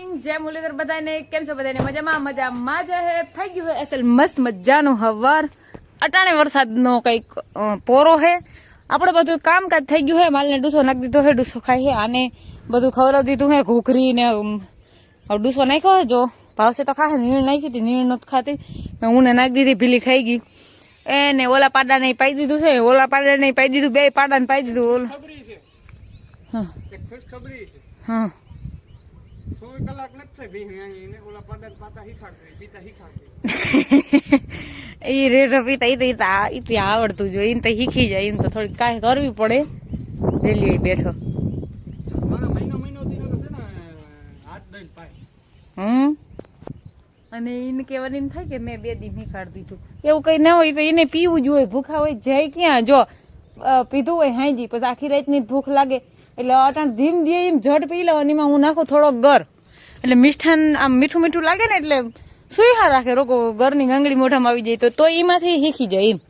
morning જય મુરલીધર બધાને કેમ છો બધાને મજામાં જ હે થઈ ગયું હે અસલ મસ્ત મજાનું હવાર અટાણે વરસાદનો કઈક પોરો હે આપણે બધું કામકાજ થઈ ગયું હે માલને ડૂસો નાખી દીધો હે ડૂસો ખાઈ હે આને બધું ખવડાવી દીધું હે ઘૂઘરી ને ડૂસો નાખ્યો હે જો ભાવશે તો ખાશે નીણ નાખી હતી નીણ નથી ખાતી હું ને નાખી દીધી ભીલી ખાઈ ગઈ એને ઓલા પાડા ને પાઈ દીધું છે ઓલા પાડા ને પાઈ દીધું બે પાડા ને પાઈ દીધું હા હા એ રેઢો પીતા ઈ આવડતું જો એને તો શીખી જાય એને તો થોડી કાંઈ કરવી પડે રેલી બેઠો અને એને કહેવાની એમ થાય કે મેં 2 દી મીખાડ દીધું એવું કઈ ના હોય તો એને પીવું જોઈએ ભૂખા હોય જાય ક્યાં જો પીધું હોય હાંજી પછી આખી રાતની ભૂખ લાગે એટલે અટાણ ધીમ દે એમ જડ પી લેવાની એમાં હું નાખું થોડોક ગર એટલે મિષ્ઠાન આમ મીઠું મીઠું લાગે ને એટલે સુઈહા રાખે રોકો ગરની ગાંગડી મોઢામાં આવી જાય તો એમાંથી શીખી જાય એમ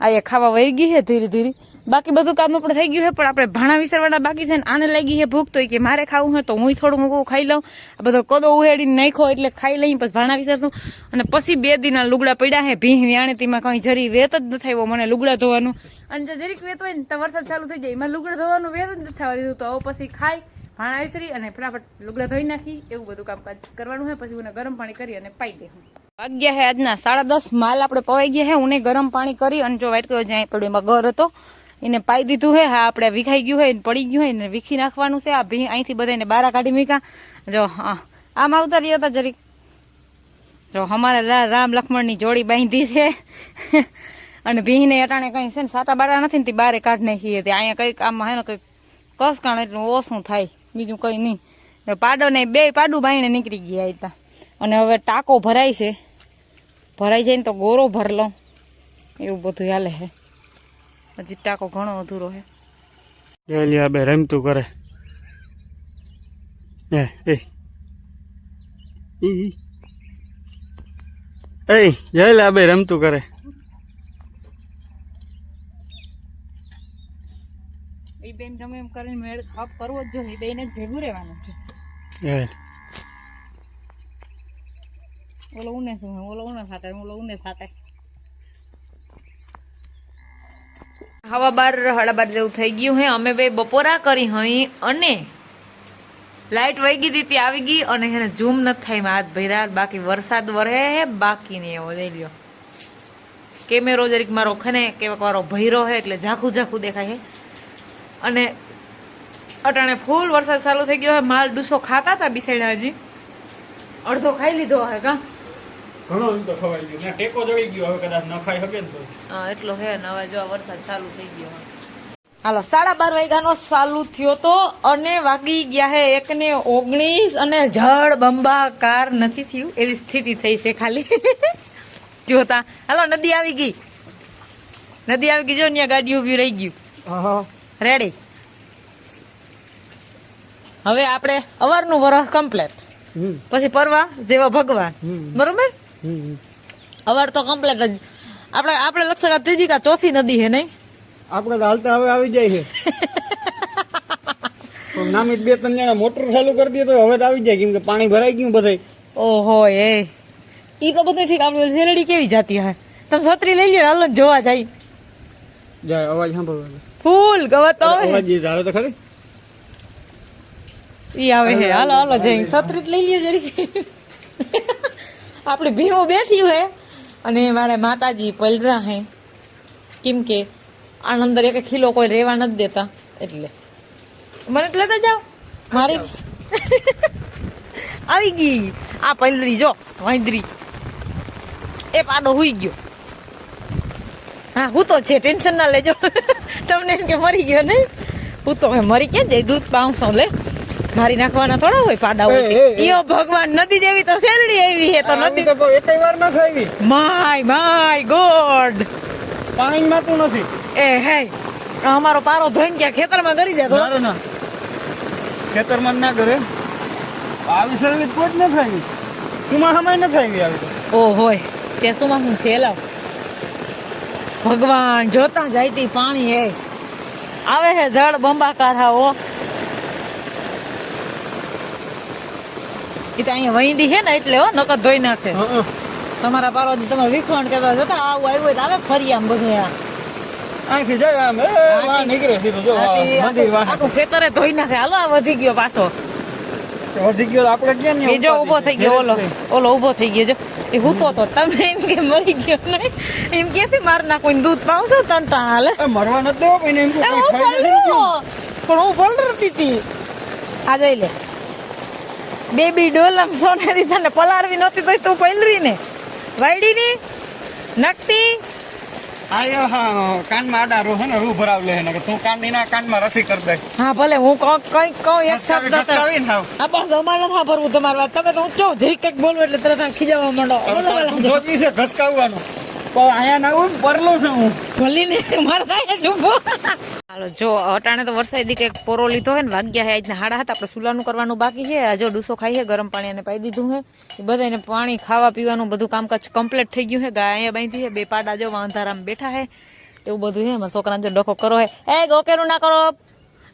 આ ખાવા વહી ગઈ છે ધીરે ધીરે બાકી બધું કામ આપણે થઈ ગયું છે પણ આપણે ભાણા વિસરવાના બાકી છે ને આને લાગી છે ભૂખ તો કે મારે ખાવું હોય તો હું થોડું મૂકું ખાઈ લઉં આ બધો કદો ઉહેડીને નાખ્યો એટલે ખાઈ લઈ પછી ભાણા વિસરશું અને પછી 2 દીના લુગડા પડ્યા છે ભીહ વ્યાણે તેમાં કઈ જરી વેત જ નથી આવ્યો મને લુગડા ધોવાનું અને જો જરીક વેત હોય ને તો વરસાદ ચાલુ થઈ જાય એમાં લુગડા ધોવાનું વેત જ નથી થવા દીધું તો હવે પછી ખાઈ ભાણા વિસરી અને ફટાફટ લુગડા ધોઈ નાખી એવું બધું કામકાજ કરવાનું હોય પછી મને ગરમ પાણી કરી અને પાઈ દે વાગ્યા હે આજના 10:30 માલ આપણે પવાઈ ગયા હે હું ગરમ પાણી કરી અને જો વાઈટ કલર જ્યાં પડ્યો એમાં ગર હતો એને પાઈ દીધું હે હા આપણે વિખાઈ ગયું હોય પડી ગયું હોય ને વીખી નાખવાનું છે આ ભી અહીંથી બધાને બારા કાઢી મૂક્યા જો આમ ઉતારી હતા જરીક જો અમારે રામ લક્ષ્મણની જોડી બાંધી છે અને ભીને અટાણે કઈ છે ને સાટા બાટા નથી ને તે બારે કાઢ નાખી હતી અહીંયા કઈક આમાં હે ને કઈક કસકાણ એટલું ઓછું થાય બીજું કઈ નહીં પાડો ને 2 પાડું બાઈને નીકળી ગયા હતા અને હવે ટાંકો ભરાય છે ભરાઈ જાય ને તો ગોરો ભર લઉં એવું બધું હાલે છે હજી ટાંકો ઘણો અધૂરો છે બે રમતું કરે એ બે રમતું કરે એ બેન ગમે એમ કરીને મેળ હપ કરવો જ જોઈએ બેને ભેગું રહેવાનું છે ઓલો ઉને શું ઓલો ઉને ખાતે ઓલો ઉને ખાતે હવા 12:30 જેવું થઈ ગયું હે અમે બે બપોરા કરી હઈ અને લાઈટ વહી ગઈ હતી આવી ગઈ અને એને ઝૂમ નથી થાય હાથ ભર્યા બાકી વરસાદ વરહે હે બાકી નહીં એવો લઈ લ્યો કેમેરો જરીક મારો ખને કેવાક વારો ભૈરો હે એટલે ઝાખું ઝાખું દેખાય હે અને અટાણે ફૂલ વરસાદ ચાલુ થઈ ગયો હે માલ ડૂસો ખાતા હતા બિસાડ્યા હજી અડધો ખાઈ લીધો હે કા ઘણો તો ખવાઈ ગયો ને ટેકો જોઈ ગયો હવે કદાચ ન ખાઈ શકે ને તો હા એટલો હે ને હવે જો વરસાદ ચાલુ થઈ ગયો હાલો 12:30 વાગ્યાનો ચાલુ થયો તો અને વાગી ગયા હે 1:19 અને જળ બંબાકાર નથી થયું એવી સ્થિતિ થઈ છે ખાલી જોતા હાલો નદી આવી ગઈ જો ત્યાં ગાડી ઉભી રહી ગયું રેડી હવે આપણે અવારનું વરહ કમ્પ્લેટ પછી પરવા જેવા ભગવાન બરોબર અવાર તો કમ્પ્લેટ જ આપણે લક્ષકા ત્રીજી કા ચોથી નદી હે નહીં આપણે તો હાલતા હવે આવી જાય છે નામી 2-3 જણા મોટર ચાલુ કરી દે તો હવે તો આવી જાય કેમ કે પાણી ભરાઈ ગયું બધે ઓહો ઈ તો બધું ઠીક આપણે શેરડી કેવી જાતી હે તમે છત્રી લઈ લ્યો હાલો જોવા જાય અવાજ સાંભળવાનો ફૂલ ગવત આવે અવાજ ધારો તો ખરી ઈ આવે હે હાલો જઈ છત્રી લઈ લ્યો જરી આપડી ભીવો બેઠી હે અને મારે માતાજી પલરા હે કેમ કે આના અંદર 1 કિલો કોઈ રેવા નથી દેતા એટલે મને લેતા જાઓ મારી આવી ગઈ આ પલરી જો વાંદરી એ પાડો હુઈ ગયો હા હું તો છે ટેન્શન ના લેજો તમને એમ કે મરી ગયો ને હું તો મરી ક્યાં જાય દૂધ પાઉસો લે મારી નાખવાના થોડા હોય પાડા હોય ઈયો ભગવાન નદી જેવી તો શેરડી આવી હે તો નદી તો એકેય વાર ન ખાવી માય ગોડ પાણી માતું નથી એ હે અમારો પારો ધોઈને ક્યાં ખેતરમાં કરી જાય ના ના ખેતરમાં ના કરે આવી શેરડી કોઈ જ ન ખાવી સુમા હમાય ન ખાવી આવી ઓ હોય ત્યાં સુમાં હું થેલાવ ભગવાન જોતા જાયતી પાણી હે આવે હે જળ બંબાકાર હાવો એ તો અહીંયા વહીંદી છે ને એટલે હો નકર ધોઈ નાખે તમારા પાર્વતી તમારે વિખવાણ કહેતા જતા આવું આવ્યું હોય તો આવે ફરી આમ બધું આંખી જાય આમ વાહ નીકળે સીધું જો મંદિર વાહ આખું ખેતરે ધોઈ નાખે હાલો આ વધી ગયો પાછો વધી ગયો આપણે કેમ એ જો ઉભો થઈ ગયો ઓલો ઉભો થઈ ગયો જો એ હૂતો તો તમને એમ કે મરી ગયો નહીં એમ કેથી માર નાખું દૂધ પાવશો તંટા હાલે મરવા નથી દેવો પણ એમ એ હું પણ હું પલરતી હતી આ જોઈ લે બેબી ડોલમ સોનેરી તને પલારવી નહોતી તો તું પલરી ને વાયડી ની નકટી આયો હા કાનમાં આડા રો હે ને રૂ ભરાવ લે ને તું કાનની ના કાનમાં રસી કર દે હા ભલે હું કઈ કહું એક શબ્દ ઘસકાવી ને હાવ હા બસ અમારે નથી ભરવું તમારે વાત તમે તો હું ચો જરી કંઈક બોલવું એટલે તરત ખીજાવા માંડો જોજી છે ઘસકાવવાનું પણ આયા ના હું પરલો છું હું ભલી ને મારે થાય જ ઉભો હાલો જો અટાણે તો વરસાદી કંઈક પોરો લીધો હે ને વાગ્યા હે આજના હાડા હતા આપણે સુલાનું કરવાનું બાકી છે આ જો ડૂસો ખાઈ છે ગરમ પાણી એને પાઈ દીધું છે એ બધાને પાણી ખાવા પીવાનું બધું કામકાજ કમ્પ્લીટ થઈ ગયું છે ગાય અહીંયા બાંધી છે બે પાડા જો અંધારામાં બેઠા છે એવું બધું છે મારા છોકરાને જો ડખો કરો હે એ ગોકેરું ના કરો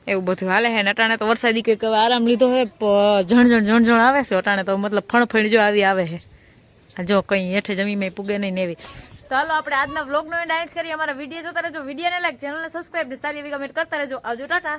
એવું બધું હાલે હે ને અટાણે તો વરસાદી કંઈક આરામ લીધો હે ઝણ આવે છે અટાણે તો મતલબ ફણફણ જો આવી આવે છે જો કઈ હેઠે જમીમાં પૂગે નહીં ને એવી તો હાલો આપણે આજના વ્લોગનો એન્ડ કરીએ અમારા વિડીયો જોતા રહેજો વિડીયોને લાઈક ચેનલને સબસ્ક્રાઇબ ને સારી એવી કમેન્ટ કરતા રહેજો આવજો ટાટા